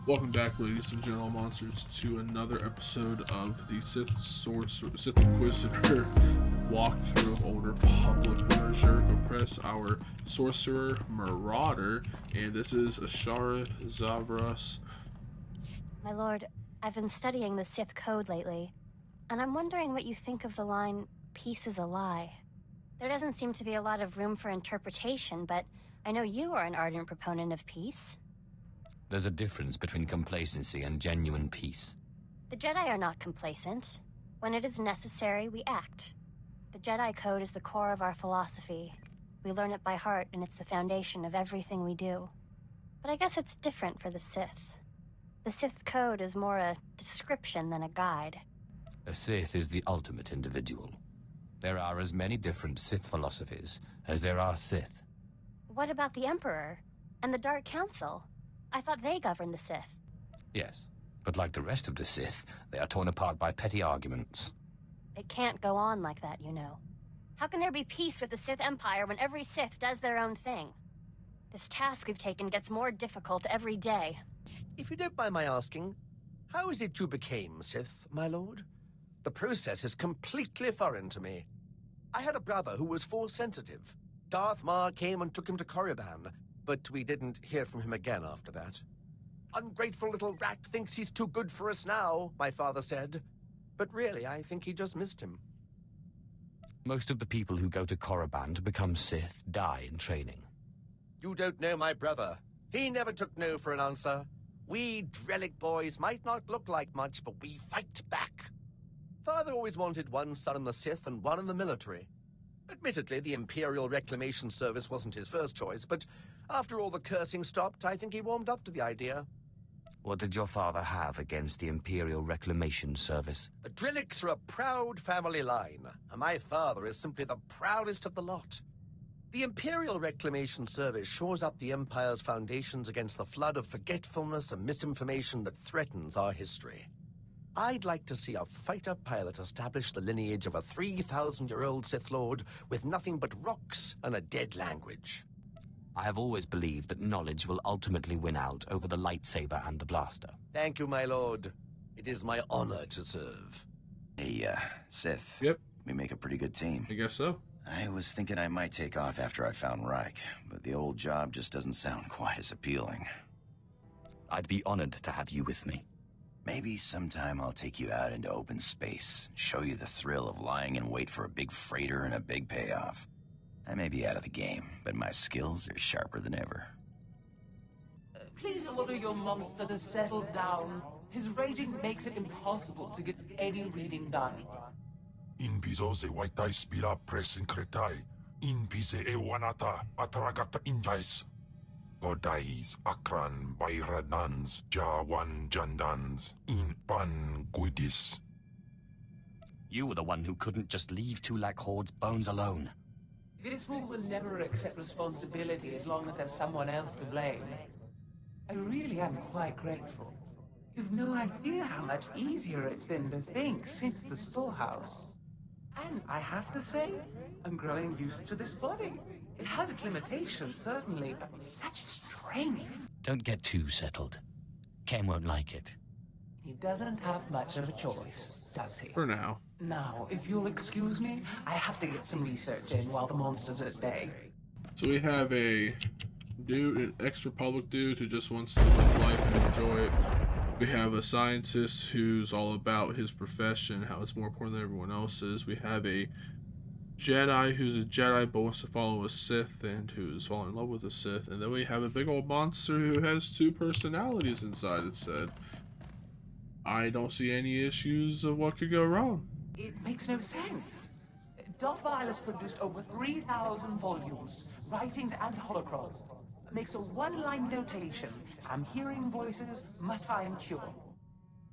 Welcome back, ladies and gentlemen, monsters, to another episode of the Sith Inquisitor walkthrough of Old Republic. We're Zhur'Ik Oppress, our sorcerer marauder, and this is Ashara Zavras. My lord, I've been studying the Sith code lately, and I'm wondering what you think of the line, "Peace is a lie." There doesn't seem to be a lot of room for interpretation, but I know you are an ardent proponent of peace. There's a difference between complacency and genuine peace. The Jedi are not complacent. When it is necessary, we act. The Jedi Code is the core of our philosophy. We learn it by heart, and it's the foundation of everything we do. But I guess it's different for the Sith. The Sith Code is more a description than a guide. A Sith is the ultimate individual. There are as many different Sith philosophies as there are Sith. What about the Emperor? And the Dark Council? I thought they governed the Sith. Yes, but like the rest of the Sith, they are torn apart by petty arguments. It can't go on like that, you know. How can there be peace with the Sith Empire when every Sith does their own thing? This task we've taken gets more difficult every day. If you don't mind my asking, how is it you became Sith, my lord? The process is completely foreign to me. I had a brother who was Force-sensitive. Darth Maul came and took him to Korriban, but we didn't hear from him again after that. Ungrateful little rat thinks he's too good for us now, my father said. But really, I think he just missed him. Most of the people who go to Korriban to become Sith die in training. You don't know my brother. He never took no for an answer. We Drellic boys might not look like much, but we fight back. Father always wanted one son in the Sith and one in the military. Admittedly, the Imperial Reclamation Service wasn't his first choice, but after all the cursing stopped, I think he warmed up to the idea. What did your father have against the Imperial Reclamation Service? The Drellics are a proud family line, and my father is simply the proudest of the lot. The Imperial Reclamation Service shores up the Empire's foundations against the flood of forgetfulness and misinformation that threatens our history. I'd like to see a fighter pilot establish the lineage of a 3,000-year-old Sith Lord with nothing but rocks and a dead language. I have always believed that knowledge will ultimately win out over the lightsaber and the blaster. Thank you, my lord. It is my honor to serve. Hey, Sith. Yep. We make a pretty good team. I guess so. I was thinking I might take off after I found Rexvantage, but the old job just doesn't sound quite as appealing. I'd be honored to have you with me. Maybe sometime I'll take you out into open space, show you the thrill of lying in wait for a big freighter and a big payoff. I may be out of the game, but my skills are sharper than ever. Please order your monster to settle down. His raging makes it impossible to get any reading done. In piso se waitai spira presincretai, in pise e wanata atragata injais. Godais akran bayradans jawan jandans in pan guidis. You were the one who couldn't just leave Tulak Horde's bones alone. This one will never accept responsibility as long as there's someone else to blame. I really am quite grateful. You've no idea how much easier it's been to think since the storehouse. And I have to say, I'm growing used to this body. It has its limitations, certainly, but such strength. Don't get too settled. Ken won't like it. He doesn't have much of a choice, does he? For now. Now, if you'll excuse me, I have to get some research in while the monster's at bay. So we have a dude, an ex-Republic dude who just wants to live life and enjoy it. We have a scientist who's all about his profession, how it's more important than everyone else's. We have a Jedi who's a Jedi but wants to follow a Sith and who's falling in love with a Sith. And then we have a big old monster who has two personalities inside, it said. I don't see any issues of what could go wrong. It makes no sense. Dothvile has produced over 3,000 volumes, writings and holocrons. Makes a one-line notation. I'm hearing voices, must find cure.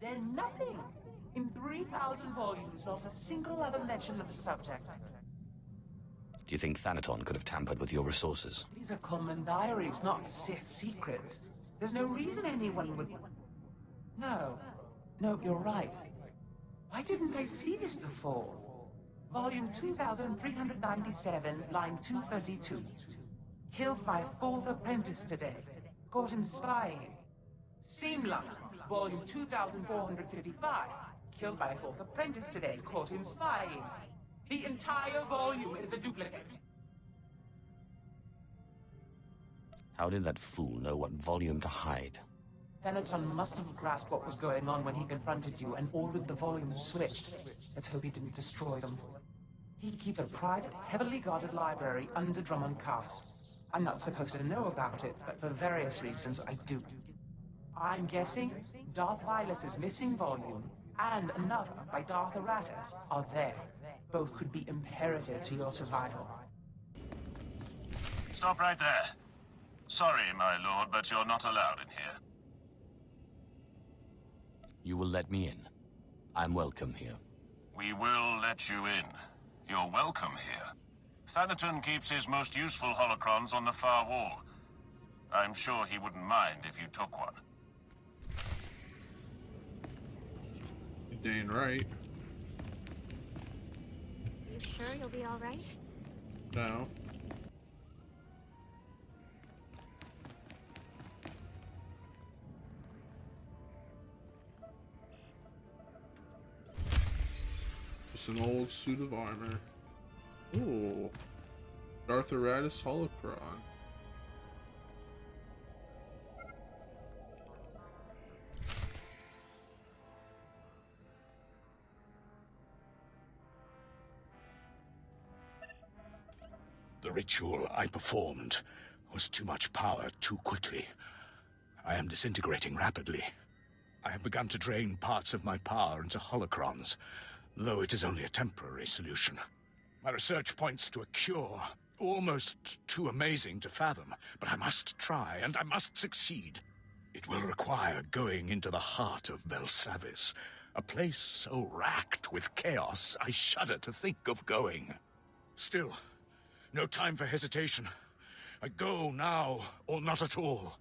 Then nothing. In 3,000 volumes, not a single other mention of the subject. Do you think Thanaton could have tampered with your resources? These are common diaries, not Sith secrets. There's no reason anyone would... No, you're right. Why didn't I see this before? Volume 2397, line 232. Killed my fourth apprentice today. Caught him spying. Simla, volume 2455. Killed by a fourth apprentice today, caught him spying. The entire volume is a duplicate. How did that fool know what volume to hide? Thanaton must have grasped what was going on when he confronted you and ordered the volumes switched. Let's hope he didn't destroy them. He keeps a private, heavily guarded library under Drummond Castle. I'm not supposed to know about it, but for various reasons I do. I'm guessing Darth Vilus's missing volume and another by Darth Aratus are there. Both could be imperative to your survival. Stop right there. Sorry, my lord, but you're not allowed in here. You will let me in. I'm welcome here. We will let you in. You're welcome here. Thanaton keeps his most useful holocrons on the far wall. I'm sure he wouldn't mind if you took one. You dang right. You sure you'll be all right? No. Just an old suit of armor. Ooh. Darth Aratus holocron. The ritual I performed was too much power too quickly. I am disintegrating rapidly. I have begun to drain parts of my power into holocrons, though it is only a temporary solution. My research points to a cure, almost too amazing to fathom, but I must try, and I must succeed. It will require going into the heart of Belsavis, a place so racked with chaos I shudder to think of going. Still, no time for hesitation. I go now, or not at all.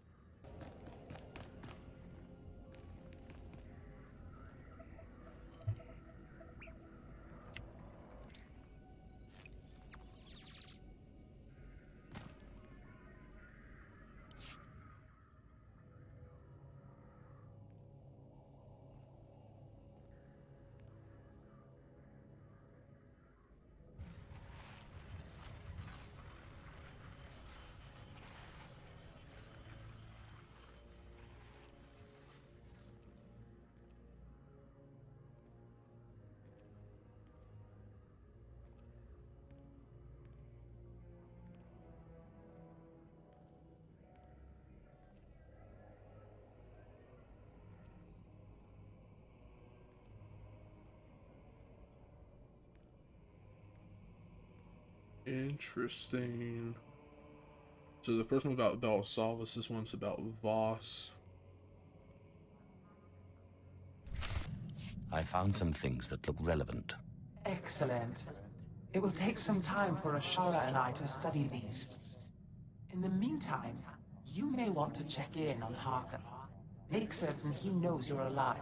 Interesting. So the first one about Belsavis, this one's about Voss. I found some things that look relevant. Excellent. It will take some time for Ashara and I to study these. In the meantime, you may want to check in on Harker. Make certain he knows you're alive,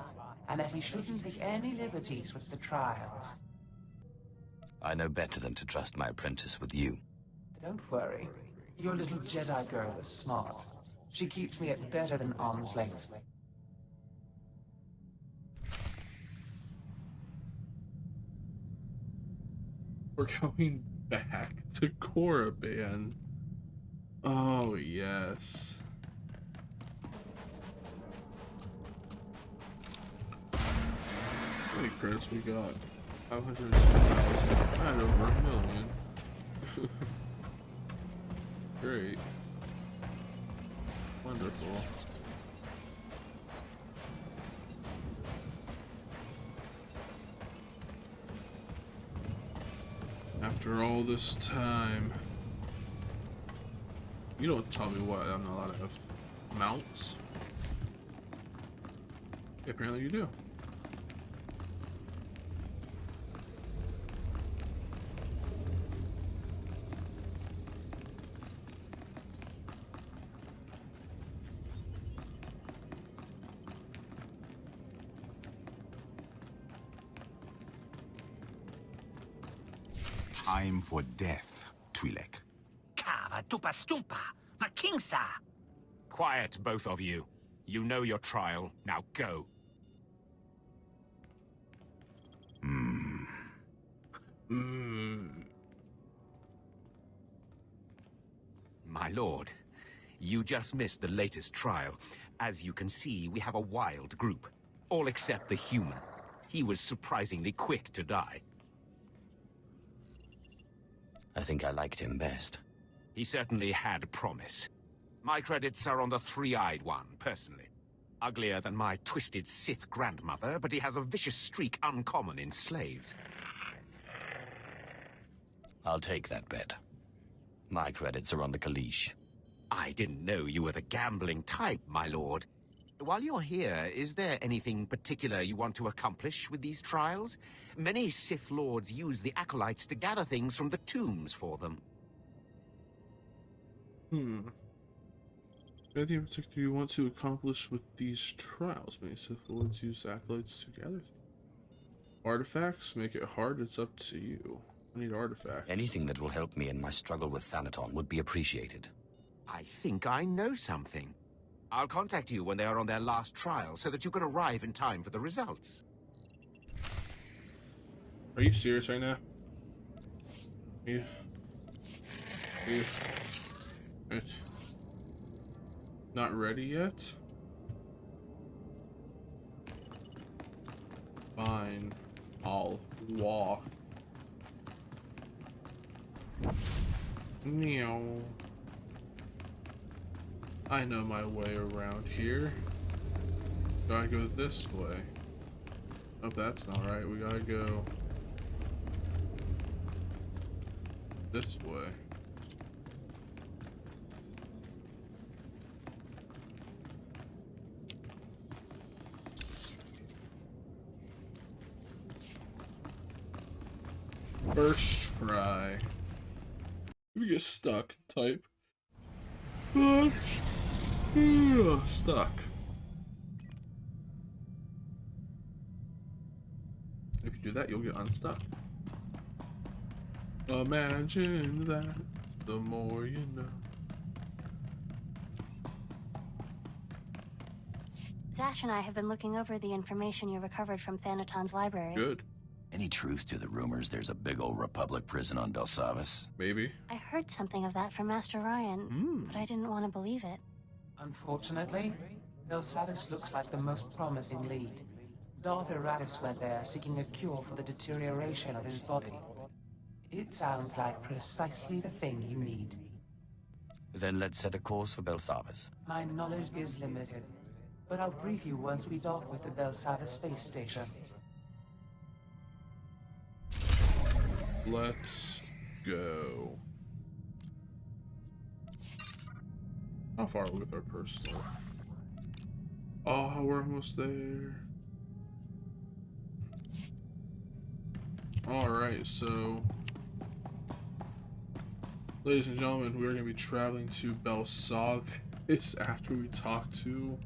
and that he shouldn't take any liberties with the trials. I know better than to trust my apprentice with you. Don't worry. Your little Jedi girl is smart. She keeps me at better than arm's length. We're going back to Korriban. Oh, yes. How many credits we got? 506,000. And over a million. Great. Wonderful. After all this time, you don't tell me what I'm not allowed to have mounts. Apparently you do. Time for death, Twi'lek. Kava tupa stumpa, makingsa. Quiet, both of you. You know your trial. Now go. My lord, you just missed the latest trial. As you can see, we have a wild group. All except the human. He was surprisingly quick to die. I think I liked him best. He certainly had promise. My credits are on the three-eyed one, personally. Uglier than my twisted Sith grandmother, but he has a vicious streak uncommon in slaves. I'll take that bet. My credits are on the Kalish. I didn't know you were the gambling type, my lord. While you're here, is there anything particular you want to accomplish with these trials? Many Sith lords use the acolytes to gather things from the tombs for them. Anything in particular you want to accomplish with these trials? Many Sith lords use acolytes to gather things. Artifacts? Make it hard, it's up to you. I need artifacts. Anything that will help me in my struggle with Thanaton would be appreciated. I think I know something. I'll contact you when they are on their last trial so that you can arrive in time for the results. Are you serious right now? You. Right. Not ready yet? Fine. I'll walk. Meow. I know my way around here. Gotta go this way. Oh, that's not right. We gotta go this way. First try. We get stuck. Type. Stuck. If you do that, you'll get unstuck. Imagine that. The more you know. Zash and I have been looking over the information you recovered from Thanaton's library. Good. Any truth to the rumors there's a big old Republic prison on Belsavis? Maybe. I heard something of that from Master Ryan, but I didn't want to believe it. Unfortunately, Belsavis looks like the most promising lead. Darth Eratis went there seeking a cure for the deterioration of his body. It sounds like precisely the thing you need. Then let's set a course for Belsavis. My knowledge is limited, but I'll brief you once we dock with the Belsavis space station. Let's go. How far are we with our personal? Oh, we're almost there. Alright, so ladies and gentlemen, we're going to be traveling to Belsavis after we talk to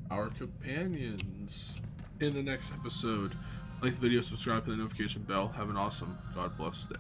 our companions in the next episode. Like the video, subscribe, hit the notification bell. Have an awesome God bless day.